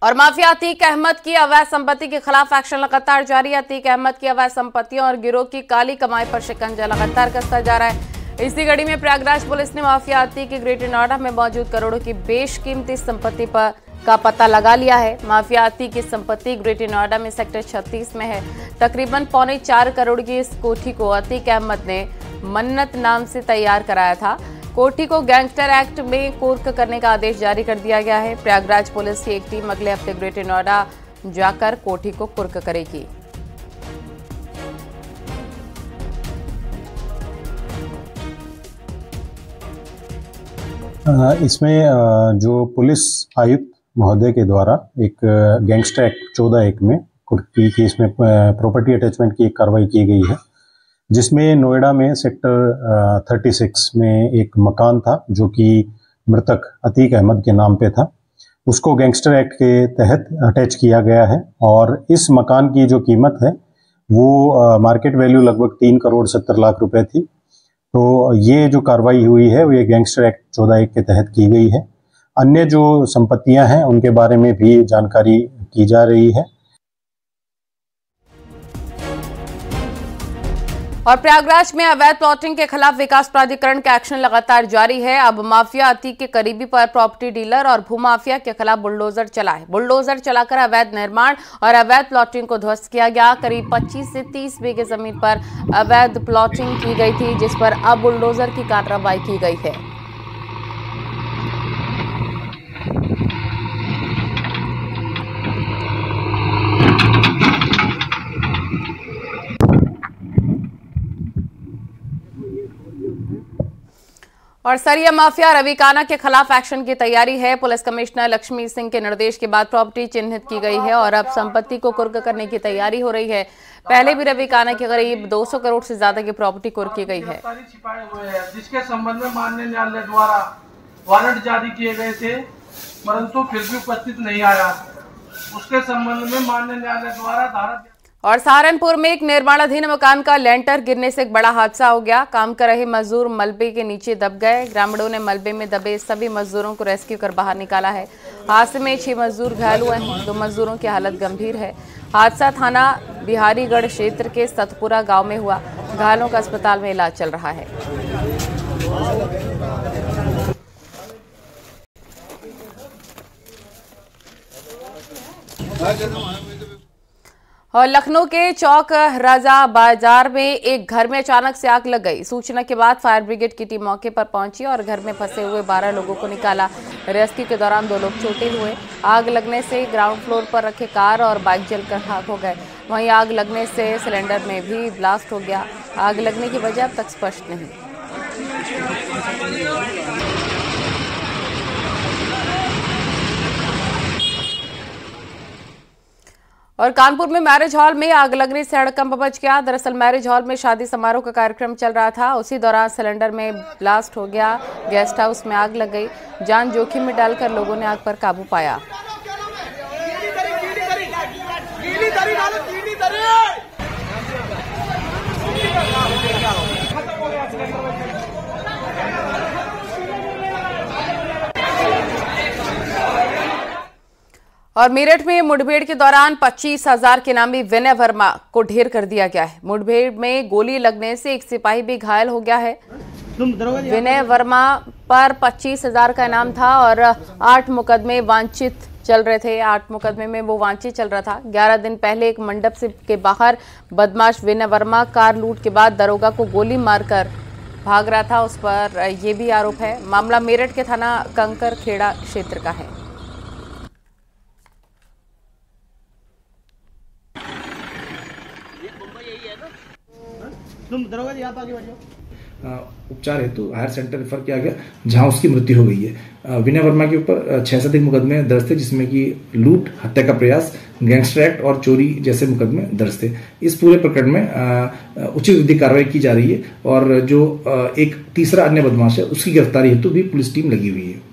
और माफिया अतीक अहमद की अवैध संपत्ति के खिलाफ एक्शन लगातार जारी है। अतीक अहमद की अवैध संपत्तियों और गिरोह की काली कमाई पर शिकंजा लगातार कसता जा रहा है। इसी कड़ी में प्रयागराज पुलिस ने माफिया अतीक के ग्रेटर नोएडा में मौजूद करोड़ों की बेशकीमती संपत्ति का पता लगा लिया है। माफिया अतीक की संपत्ति ग्रेटर नोएडा में सेक्टर 36 में है। तकरीबन 3.25 करोड़ की इस कोठी को अतीक अहमद ने मन्नत नाम से तैयार कराया था। कोठी को गैंगस्टर एक्ट में कुर्क करने का आदेश जारी कर दिया गया है। प्रयागराज पुलिस की एक टीम अगले हफ्ते ग्रेटर नोएडा जाकर कोठी को कुर्क करेगी। इसमें जो पुलिस आयुक्त महोदय के द्वारा एक गैंगस्टर एक्ट 14(1) में कुर्की की इसमें प्रॉपर्टी अटैचमेंट की एक कार्रवाई की गई है, जिसमें नोएडा में सेक्टर 36 में एक मकान था जो कि मृतक अतीक अहमद के नाम पे था। उसको गैंगस्टर एक्ट के तहत अटैच किया गया है और इस मकान की जो कीमत है वो मार्केट वैल्यू लगभग 3 करोड़ 70 लाख रुपए थी। तो ये जो कार्रवाई हुई है वो ये गैंगस्टर एक्ट 14(1) के तहत की गई है। अन्य जो संपत्तियां हैं उनके बारे में भी जानकारी की जा रही है। और प्रयागराज में अवैध प्लॉटिंग के खिलाफ विकास प्राधिकरण का एक्शन लगातार जारी है। अब माफिया अतीक के करीबी पर प्रॉपर्टी डीलर और भूमाफिया के खिलाफ बुलडोजर चला है। बुलडोजर चलाकर अवैध निर्माण और अवैध प्लॉटिंग को ध्वस्त किया गया। करीब 25 से 30 बीघे जमीन पर अवैध प्लॉटिंग की गई थी, जिस पर अब बुलडोजर की कार्रवाई की गई है। और सरिया माफिया रवि काना के खिलाफ एक्शन की तैयारी है। पुलिस कमिश्नर लक्ष्मी सिंह के निर्देश के बाद प्रॉपर्टी चिन्हित की गई है और अब संपत्ति को कुर्क करने की तैयारी हो रही है। पहले भी रवि काना के करीब 200 करोड़ से ज्यादा की प्रॉपर्टी कुर्क की गई है, जिसके संबंध में माननीय न्यायालय द्वारा वारंट जारी किए गए थे, परंतु फिर भी उपस्थित नहीं आया। उसके संबंध में माननीय न्यायालय द्वारा धारा। और सहारनपुर में एक निर्माणाधीन मकान का लेंटर गिरने से एक बड़ा हादसा हो गया। काम कर रहे मजदूर मलबे के नीचे दब गए। ग्रामीणों ने मलबे में दबे सभी मजदूरों को रेस्क्यू कर बाहर निकाला है। हादसे में 6 मजदूर घायल हुए हैं। 2 मजदूरों की हालत गंभीर है। हादसा थाना बिहारीगढ़ क्षेत्र के सतपुरा गांव में हुआ। घायलों का अस्पताल में इलाज चल रहा है। और लखनऊ के चौक राजा बाजार में एक घर में अचानक से आग लग गई। सूचना के बाद फायर ब्रिगेड की टीम मौके पर पहुंची और घर में फंसे हुए 12 लोगों को निकाला। रेस्क्यू के दौरान 2 लोग चोटिल हुए। आग लगने से ग्राउंड फ्लोर पर रखे कार और बाइक जलकर खाक हो गए। वहीं आग लगने से सिलेंडर में भी ब्लास्ट हो गया। आग लगने की वजह अब तक स्पष्ट नहीं। और कानपुर में मैरिज हॉल में आग लगने से हड़कंप मच गया। दरअसल मैरिज हॉल में शादी समारोह का कार्यक्रम चल रहा था। उसी दौरान सिलेंडर में ब्लास्ट हो गया। गेस्ट हाउस में आग लग गई। जान जोखिम में डालकर लोगों ने आग पर काबू पाया। और मेरठ में मुठभेड़ के दौरान 25,000 के नामी विनय वर्मा को ढेर कर दिया गया है। मुठभेड़ में गोली लगने से एक सिपाही भी घायल हो गया है। विनय वर्मा पर 25,000 का इनाम था और 8 मुकदमे वांछित चल रहे थे। 8 मुकदमे में वो वांछित चल रहा था। 11 दिन पहले एक मंडप के बाहर बदमाश विनय वर्मा कार लूट के बाद दरोगा को गोली मारकर भाग रहा था। उस पर यह भी आरोप है। मामला मेरठ के थाना कंकर खेड़ा क्षेत्र का है। उपचार हेतु हायर सेंटर रेफर किया गया, जहां उसकी मृत्यु हो गई है। विनय वर्मा के ऊपर 6 से अधिक मुकदमे दर्ज थे, जिसमें कि लूट, हत्या का प्रयास, गैंगस्टर एक्ट और चोरी जैसे मुकदमे दर्ज थे। इस पूरे प्रकरण में उचित विधिक कार्रवाई की जा रही है और जो एक तीसरा अन्य बदमाश है उसकी गिरफ्तारी हेतु भी पुलिस टीम लगी हुई है।